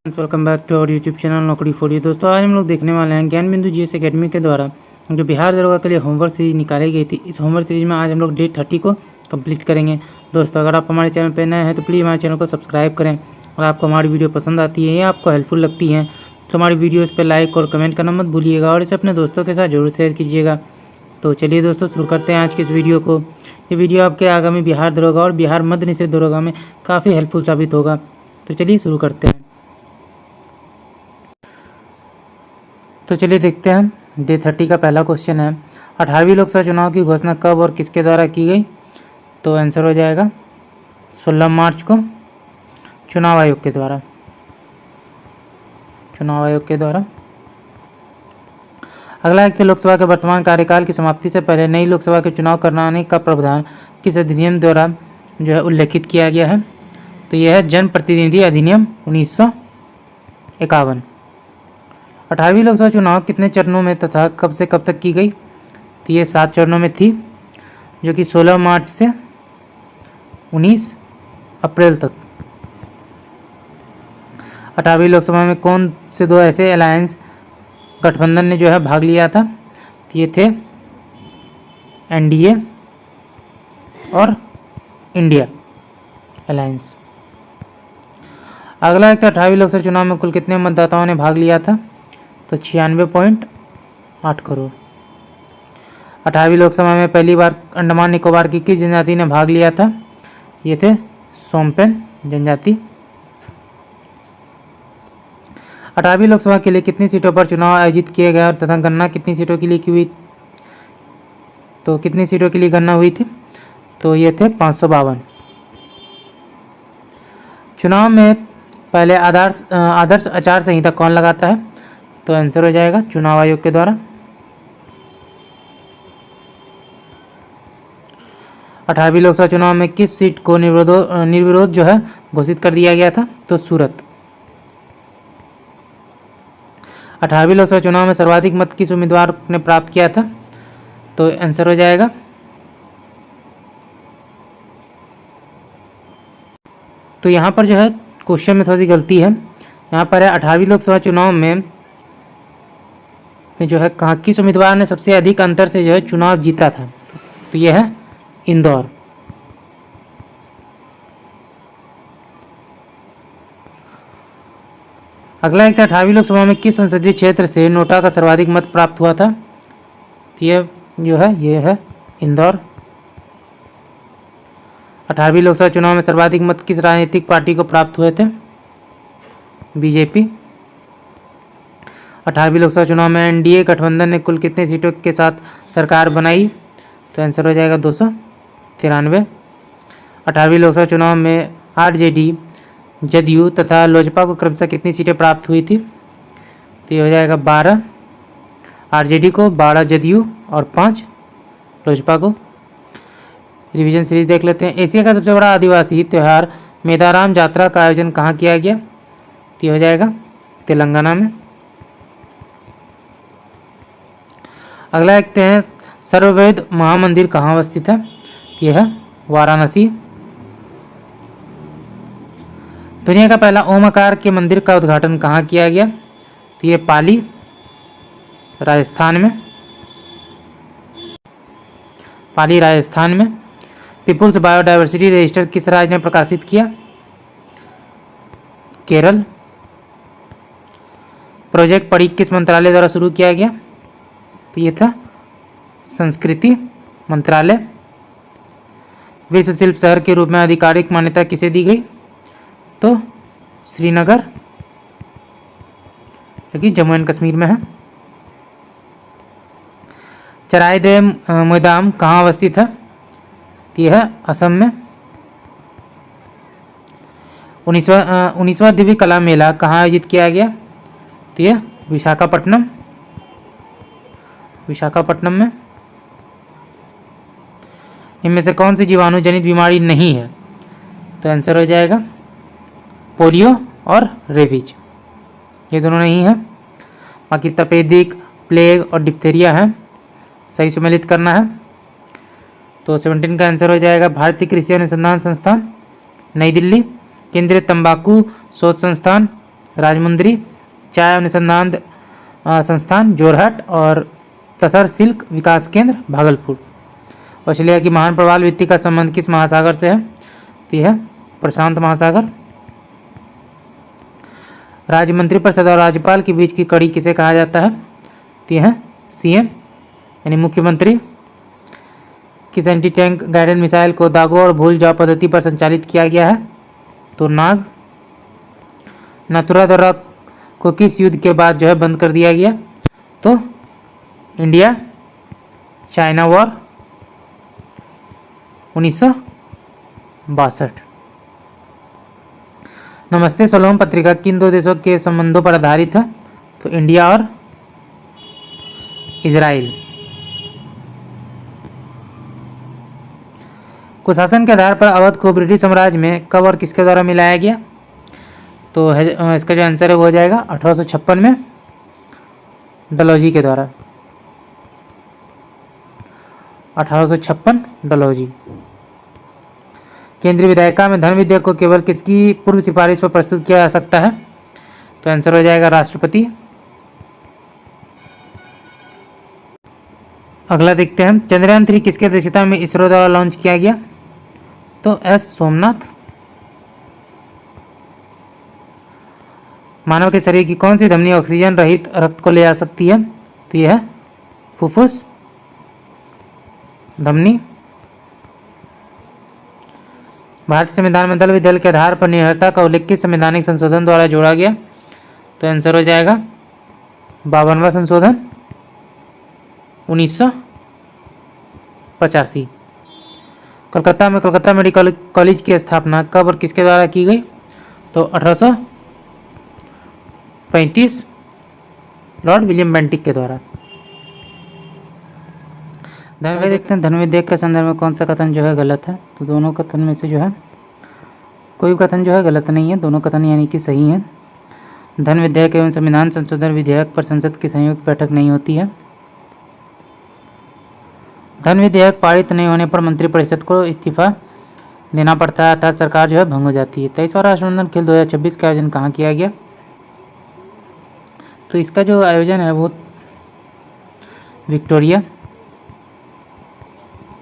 Welcome back to our YouTube channel Naukri for you. दोस्तों आज हम लोग देखने वाले हैं ज्ञान बिंदु जीएस एकेडमी के द्वारा जो बिहार दरोगा के लिए होमवर्क सीरीज निकाली गई थी। इस होमवर्क सीरीज में आज हम लोग डे 30 को कंप्लीट करेंगे। दोस्तों अगर आप हमारे चैनल पर नए हैं तो प्लीज़ हमारे चैनल को सब्सक्राइब करें और आपको हमारी वीडियो पसंद आती है या आपको हेल्पफुल लगती है तो हमारी वीडियोज़ पर लाइक और कमेंट करना मत भूलिएगा और इसे अपने दोस्तों के साथ जरूर शेयर कीजिएगा। तो चलिए दोस्तों शुरू करते हैं आज के इस वीडियो को। ये वीडियो आपके आगामी बिहार दरोगा और बिहार मध्य निषेध दरोगा में काफ़ी हेल्पफुल साबित होगा। तो चलिए शुरू करते हैं। तो चलिए देखते हैं डे 30 का पहला क्वेश्चन है 18वीं लोकसभा चुनाव की घोषणा कब और किसके द्वारा की गई। तो आंसर हो जाएगा 16 मार्च को चुनाव आयोग के द्वारा। अगला एक लोकसभा के वर्तमान कार्यकाल की समाप्ति से पहले नई लोकसभा के चुनाव कराने का प्रावधान किस अधिनियम द्वारा जो है उल्लेखित किया गया है। तो यह है जनप्रतिनिधि अधिनियम 1951। 18वीं लोकसभा चुनाव कितने चरणों में तथा कब से कब तक की गई। तो ये 7 चरणों में थी जो कि 16 मार्च से 19 अप्रैल तक। 18वीं लोकसभा में कौन से दो ऐसे अलायंस गठबंधन ने जो है भाग लिया था। तो ये थे एनडीए और इंडिया अलायंस। अगला एक 18वीं लोकसभा चुनाव में कुल कितने मतदाताओं ने भाग लिया था। तो 96.8 करोड़। 18वीं लोकसभा में पहली बार अंडमान निकोबार की किस जनजाति ने भाग लिया था। ये थे सोमपेन जनजाति। 18वीं लोकसभा के लिए कितनी सीटों पर चुनाव आयोजित किए गए तथा गणना कितनी सीटों के लिए की हुई। तो कितनी सीटों के लिए गणना हुई थी। तो ये थे 552। चुनाव में पहले आदर्श आचार संहिता कौन लगाता है। तो आंसर हो जाएगा चुनाव आयोग के द्वारा। 18वीं लोकसभा चुनाव में किस सीट को निर्विरोध जो है घोषित कर दिया गया था। तो सूरत। 18वीं लोकसभा चुनाव में सर्वाधिक मत किस उम्मीदवार ने प्राप्त किया था। तो आंसर हो जाएगा तो यहाँ पर जो है क्वेश्चन में थोड़ी सी गलती है। यहाँ पर है 18वीं लोकसभा चुनाव में जो है कहाँ किस उम्मीदवार ने सबसे अधिक अंतर से जो है चुनाव जीता था। तो यह है इंदौर। अगला एक 18वीं लोकसभा में किस संसदीय क्षेत्र से नोटा का सर्वाधिक मत प्राप्त हुआ था। तो यह जो है ये है इंदौर। 18वीं लोकसभा चुनाव में सर्वाधिक मत किस राजनीतिक पार्टी को प्राप्त हुए थे। बीजेपी। 18वीं लोकसभा चुनाव में एनडीए गठबंधन ने कुल कितनी सीटों के साथ सरकार बनाई। तो आंसर हो जाएगा 293। 18वीं लोकसभा चुनाव में आरजेडी जदयू तथा लोजपा को क्रमशः कितनी सीटें प्राप्त हुई थी। तो ये हो जाएगा 12 आरजेडी को, 12 जदयू और 5 लोजपा को। रिवीजन सीरीज देख लेते हैं। एशिया का सबसे बड़ा आदिवासी त्यौहार मेदाराम यात्रा का आयोजन कहाँ किया गया। तो ये हो जाएगा तेलंगाना में। अगला देखते हैं सर्ववेद महामंदिर कहाँ अवस्थित है। तो यह है वाराणसी। दुनिया का पहला ओम आकार के मंदिर का उद्घाटन कहाँ किया गया। तो ये पाली राजस्थान में। पीपुल्स बायोडायवर्सिटी रजिस्टर किस राज्य ने प्रकाशित किया। केरल। प्रोजेक्ट पड़ी किस मंत्रालय द्वारा शुरू किया गया। तो ये था संस्कृति मंत्रालय। विश्व शिल्प शहर के रूप में आधिकारिक मान्यता किसे दी गई। तो श्रीनगर जो कि जम्मू एंड कश्मीर में है। चराइदेव मैदान कहाँ अवस्थित है। तो यह है असम में। 19वां दिव्य कला मेला कहाँ आयोजित किया गया। तो यह विशाखापट्टनम में। इनमें से कौन सी जीवाणु जनित बीमारी नहीं है। तो आंसर हो जाएगा पोलियो और रेबीज, ये दोनों नहीं है। बाकी तपेदिक, प्लेग और डिप्थीरिया है। सही सम्मिलित करना है। तो 17 का आंसर हो जाएगा भारतीय कृषि अनुसंधान संस्थान नई दिल्ली, केंद्रीय तंबाकू शोध संस्थान राजमुंद्री चाय अनुसंधान संस्थान जोरहट और तसर सिल्क विकास केंद्र भागलपुर। ऑस्ट्रेलिया की महान प्रवाल भित्ति का संबंध किस महासागर से है? तो यह प्रशांत महासागर। राज्य मंत्रिपरिषद और राज्यपाल के बीच की कड़ी किसे कहा जाता है? तो यह सीएम यानी मुख्यमंत्री। किस एंटी टैंक गाइडेड मिसाइल को दागो और भूल जाओ पद्धति पर संचालित किया गया है? तो नाग। नाथुला दर्रा को किस युद्ध के बाद जो है बंद कर दिया गया? तो इंडिया चाइना वॉर 1962। नमस्ते सलोम पत्रिका किन दो देशों के संबंधों पर आधारित है? तो इंडिया और इजराइल। कुशासन के आधार पर अवध को ब्रिटिश साम्राज्य में कब और किसके द्वारा मिलाया गया? तो इसका जो आंसर है वो हो जाएगा 1856 में डलहौजी के द्वारा। 1856 डलहौजी। केंद्रीय विधायिका में धन विधेयक को केवल किसकी पूर्व सिफारिश पर प्रस्तुत किया जा सकता है? तो आंसर हो जाएगा राष्ट्रपति। अगला देखते हैं, चंद्रयान 3 किसकी अध्यक्षता में इसरो द्वारा लॉन्च किया गया? तो एस सोमनाथ। मानव के शरीर की कौन सी धमनी ऑक्सीजन रहित रक्त को ले जा सकती है? तो यह है फुफ्फुस धमनी। भारतीय संविधान में दल विदल के आधार पर निर्भरता का उल्लेख किस संवैधानिक संशोधन द्वारा जोड़ा गया? तो आंसर हो जाएगा 52वां संशोधन 1985। कोलकाता में कोलकाता मेडिकल कॉलेज की स्थापना कब और किसके द्वारा की गई? तो 1835 लॉर्ड विलियम बेंटिक के द्वारा। धन देखते हैं, धन विधेयक के संदर्भ में कौन सा कथन जो है गलत है? तो दोनों कथन में से जो है कोई कथन जो है गलत नहीं है, दोनों कथन यानी कि सही है। धन विधेयक एवं संविधान संशोधन विधेयक पर संसद की संयुक्त बैठक नहीं होती है। धन विधेयक पारित नहीं होने पर मंत्रिपरिषद को इस्तीफा देना पड़ता है, अर्थात सरकार जो है भंग हो जाती है। 23वां राष्ट्रमंडल खेल 2026 का आयोजन कहाँ किया गया? तो इसका जो आयोजन है वो विक्टोरिया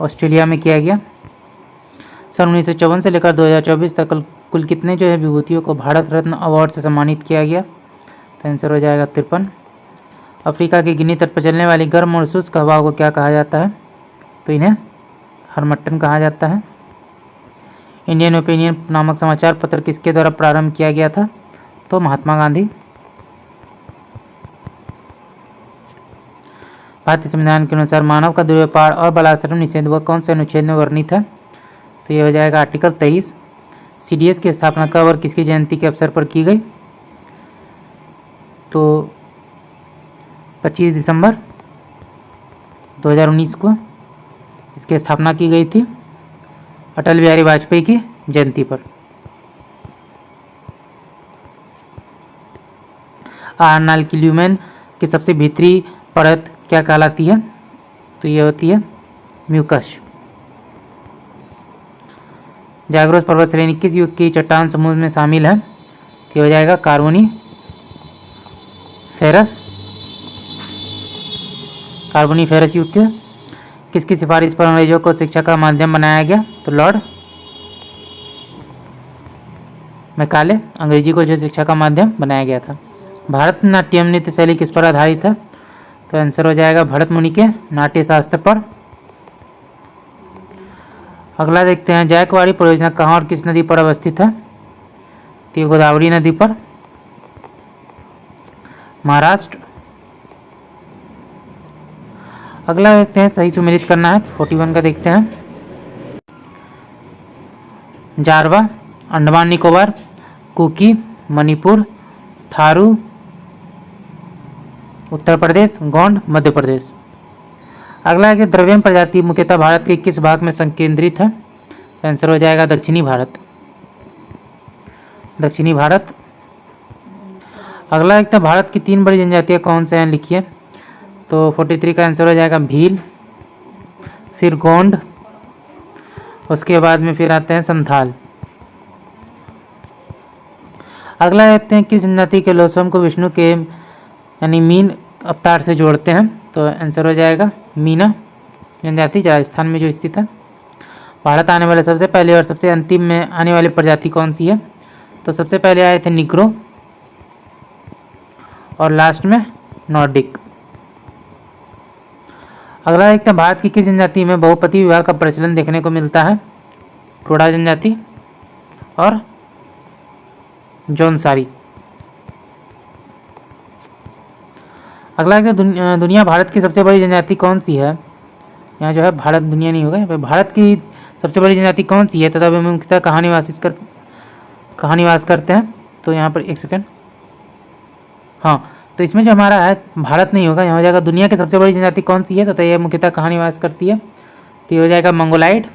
ऑस्ट्रेलिया में किया गया। सन 1954 से लेकर 2024 तक कुल कितने जो है विभूतियों को भारत रत्न अवार्ड से सम्मानित किया गया? तो आंसर हो जाएगा 53। अफ्रीका के गिनी तट पर चलने वाली गर्म और शुष्क हवा को क्या कहा जाता है? तो इन्हें हरमट्टन कहा जाता है। इंडियन ओपिनियन नामक समाचार पत्र किसके द्वारा प्रारंभ किया गया था? तो महात्मा गांधी। भारतीय संविधान के अनुसार मानव का दुर्व्यापार और बलात्कार निषेध वह कौन से अनुच्छेद में वर्णित है? तो ये हो जाएगा आर्टिकल 23। सीडीएस की स्थापना कब और किसकी जयंती के अवसर पर की गई? तो 25 दिसंबर 2019 को इसकी स्थापना की गई थी अटल बिहारी वाजपेयी की जयंती पर। आर्नाल की ल्यूमेन की सबसे भीतरी परत क्या कहलाती है? तो ये होती है म्यूकस। जाग्रोस पर्वत श्रेणी किस युग की चट्टान समूह में शामिल है? तो हो जाएगा कार्बोनी फेरस। कार्बोनी फेरस युग के किसकी सिफारिश पर अंग्रेजों को शिक्षा का माध्यम बनाया गया? तो लॉर्ड मैकाले अंग्रेजी को जो शिक्षा का माध्यम बनाया गया था। भारतनाट्यम नृत्य शैली किस पर आधारित है? तो आंसर हो जाएगा भरत मुनि के नाट्य शास्त्र पर। अगला देखते हैं, जायकवाड़ी परियोजना कहाँ और किस नदी पर अवस्थित है? तो गोदावरी नदी पर, महाराष्ट्र। अगला देखते हैं, सही सुमेलित करना है 41 का देखते हैं। जारवा अंडमान निकोबार, कुकी मणिपुर, थारू उत्तर प्रदेश, गोंड मध्य प्रदेश। अगला है कि द्रविड़ प्रजाति मुख्यतः भारत के किस भाग में संकेंद्रित है? आंसर हो जाएगा दक्षिणी भारत। दक्षिणी भारत। अगला एक तो भारत की 3 बड़ी जनजातियां कौन से हैं लिखिए। तो 43 का आंसर हो जाएगा भील, फिर गोंड, उसके बाद में फिर आते हैं संथाल। अगला देखते हैं किस जनजाति के लोग स्वयं को विष्णु के यानी मीन अवतार से जोड़ते हैं। तो आंसर हो जाएगा मीना जनजाति, राजस्थान में जो स्थित है। भारत आने वाले सबसे पहले और सबसे अंतिम में आने वाली प्रजाति कौन सी है? तो सबसे पहले आए थे निग्रो और लास्ट में नॉर्डिक। अगला देखते हैं भारत की किस जनजाति में बहुपति विवाह का प्रचलन देखने को मिलता है? टोडा जनजाति और जौनसारी। अगला है दुनिया भारत की सबसे बड़ी जनजाति कौन सी है? यहाँ जो है भारत दुनिया नहीं होगा, यहाँ पे भारत की सबसे बड़ी जनजाति कौन सी है तथा वे मुख्यतः कहाँ निवास करते हैं? तो यहाँ पर एक सेकंड, हाँ, तो इसमें जो हमारा है भारत नहीं होगा, यहाँ हो जाएगा दुनिया की सबसे बड़ी जनजाति कौन सी है तथा यह मुख्यतः कहाँ निवास करती है? तो ये हो जाएगा मंगोलाइड,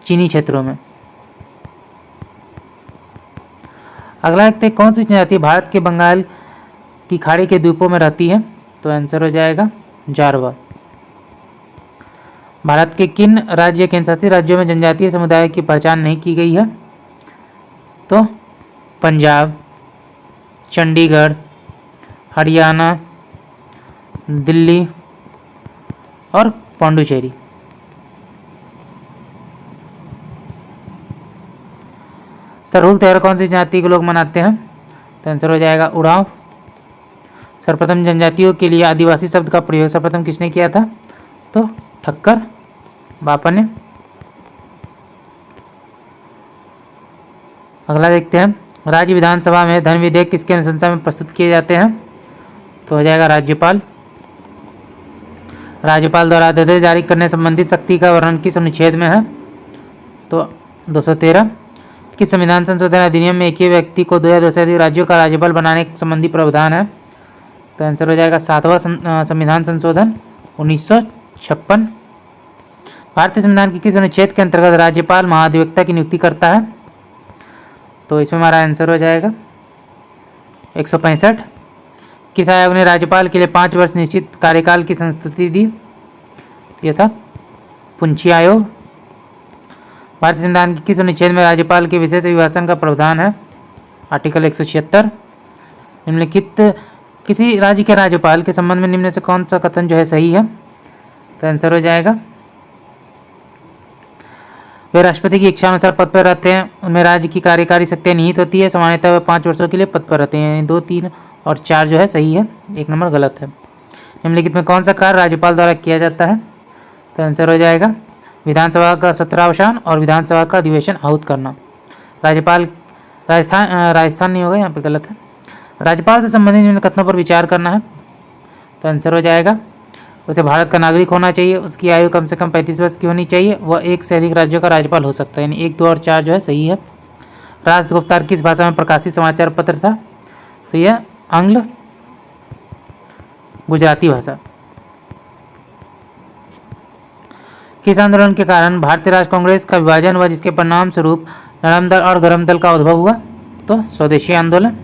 चीनी क्षेत्रों में। अगला देखते हैं कौन सी जनजाति भारत के बंगाल की खाड़ी के द्वीपों में रहती है? तो आंसर हो जाएगा जारवा। भारत के किन राज्य केंद्रशासित राज्यों में जनजातीय समुदाय की पहचान नहीं की गई है? तो पंजाब, चंडीगढ़, हरियाणा, दिल्ली और पौंडुचेरी। सरहुल त्योहार कौन सी जनजाति के लोग मनाते हैं? तो आंसर हो जाएगा उरांव। सर्वप्रथम जनजातियों के लिए आदिवासी शब्द का प्रयोग सर्वप्रथम किसने किया था? तो ठक्कर बापा ने। अगला देखते हैं राज्य विधानसभा में धन विधेयक किसके अनुशंसा में प्रस्तुत किए जाते हैं? तो हो जाएगा राज्यपाल। राज्यपाल द्वारा अध्यादेश जारी करने संबंधित शक्ति का वर्णन किस अनुच्छेद में है? तो 213। किस संविधान संशोधन अधिनियम में एक ही व्यक्ति को 2 या 2 से अधिक राज्यों का राज्यपाल बनाने संबंधी प्रावधान है? तो आंसर हो जाएगा 7वां संविधान संशोधन 1956। भारतीय संविधान के किस अनुच्छेद के अंतर्गत राज्यपाल महाधिवक्ता की नियुक्ति करता है? तो इसमें हमारा आंसर हो जाएगा 165। किस आयोग ने राज्यपाल के लिए 5 वर्ष निश्चित कार्यकाल की संस्तुति दी? यह था पुंछी आयोग। भारतीय संविधान के किस अनुच्छेद में राज्यपाल के विशेष अभिभाषण का प्रावधान है? आर्टिकल 176। निम्नलिखित किसी राज्य के राज्यपाल के संबंध में निम्न से कौन सा कथन जो है सही है? तो आंसर हो जाएगा वे राष्ट्रपति की इच्छा अनुसार पद पर रहते हैं, उनमें राज्य की कार्यकारी शक्तियाँ निहित होती है, सामान्यतः वे 5 वर्षों के लिए पद पर रहते हैं। 2, 3 और 4 जो है सही है, 1 नंबर गलत है। निम्नलिखित में कौन सा कार्य राज्यपाल द्वारा किया जाता है? तो आंसर हो जाएगा विधानसभा का सत्रावसान और विधानसभा का अधिवेशन आहूत करना। राज्यपाल राजस्थान नहीं होगा, यहाँ पे गलत है। राज्यपाल से संबंधित निम्न कथनों पर विचार करना है। तो आंसर हो जाएगा उसे भारत का नागरिक होना चाहिए, उसकी आयु कम से कम 35 वर्ष की होनी चाहिए, वह 1 से अधिक राज्यों का राज्यपाल हो सकता है। यानी 1, 2 और 4 जो है सही है। राजगुप्तार किस भाषा में प्रकाशित समाचार पत्र था? तो यह आंग्ल गुजराती भाषा। किस आंदोलन के कारण भारतीय राष्ट्र कांग्रेस का विभाजन हुआ जिसके परिणाम स्वरूप नरम दल और गरम दल का उद्भव हुआ? तो स्वदेशी आंदोलन।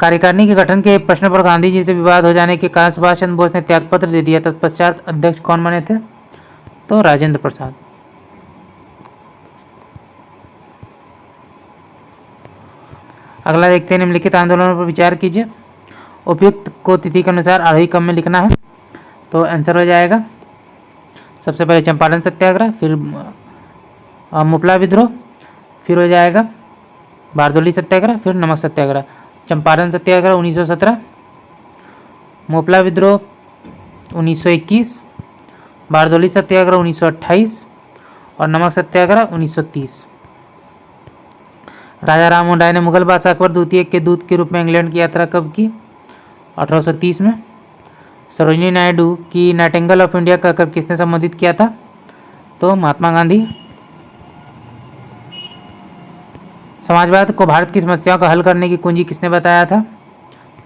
कार्यकारिणी के गठन के प्रश्न पर गांधी जी से विवाद हो जाने के कारण सुभाष चंद्र बोस ने त्यागपत्र दे दिया। तत्पश्चात अध्यक्ष कौन बने थे? तो राजेंद्र प्रसाद। अगला देखते हैं निम्नलिखित आंदोलनों पर विचार कीजिए। उपयुक्त को तिथि के अनुसार आरोही क्रम में लिखना है। तो आंसर हो जाएगा सबसे पहले चंपारण सत्याग्रह, फिर मुपला विद्रोह, फिर हो जाएगा बारदोली सत्याग्रह, फिर नमक सत्याग्रह। चंपारण सत्याग्रह 1917, मुपला विद्रोह 1921, बारदोली सत्याग्रह 1928 और नमक सत्याग्रह 1930। राजा राम मोहन राय ने मुगल बादशाह अकबर द्वितीय के दूत के रूप में इंग्लैंड की यात्रा कब की? 1830 में। सरोजिनी नायडू की नाइटिंगेल ऑफ इंडिया कहकर किसने संबोधित किया था? तो महात्मा गांधी। समाजवाद को भारत की समस्याओं का हल करने की कुंजी किसने बताया था?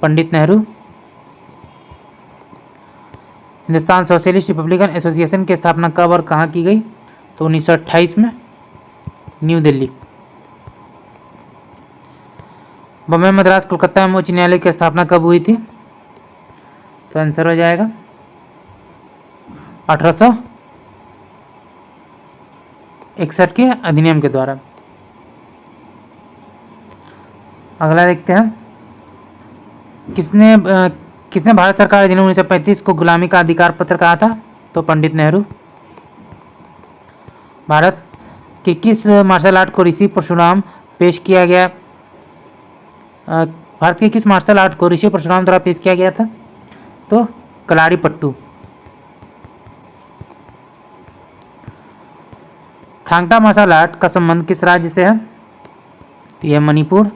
Pandit Nehru. Hindustan socialist republican association की स्थापना कब और कहाँ की गई? तो 1928 में, न्यू दिल्ली। बॉम्बे, मद्रास, कोलकाता में उच्च न्यायालय की स्थापना कब हुई थी? तो आंसर हो जाएगा 1961 के अधिनियम के द्वारा। अगला देखते हैं, किसने भारत सरकार अधिनियम 1935 को गुलामी का अधिकार पत्र कहा था? तो पंडित नेहरू। भारत के किस मार्शल आर्ट को ऋषि परशुराम पेश किया गया? भारत के किस मार्शल आर्ट को ऋषि परशुराम द्वारा पेश किया गया था? तो कलारी पट्टू। थांगटा मार्शल आर्ट का संबंध किस राज्य से है? तो यह मणिपुर।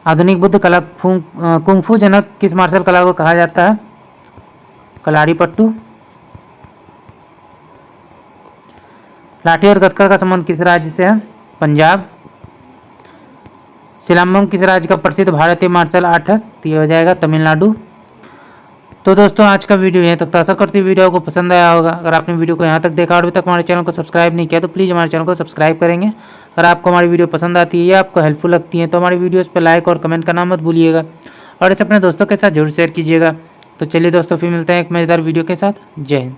आधुनिक बुद्ध कला कुंग-फू जनक किस मार्शल कला को कहा जाता है? कलारी पट्टू। लाठी और गतका का संबंध किस राज्य से है? पंजाब। सिलंबम किस राज्य का प्रसिद्ध भारतीय मार्शल आर्ट है? तो यह हो जाएगा तमिलनाडु। तो दोस्तों आज का वीडियो यहाँ तक था। आशा करती वीडियो आपको पसंद आया होगा। अगर आपने वीडियो को यहाँ तक देखा और अभी तक हमारे चैनल को सब्सक्राइब नहीं किया तो प्लीज़ हमारे चैनल को सब्सक्राइब करेंगे। अगर आपको हमारी वीडियो पसंद आती है या आपको हेल्पफुल लगती है तो हमारी वीडियोस पर लाइक और कमेंट करना मत भूलिएगा और इसे अपने दोस्तों के साथ जरूर शेयर कीजिएगा। तो चलिए दोस्तों फिर मिलते हैं एक मज़ेदार वीडियो के साथ। जय हिंद।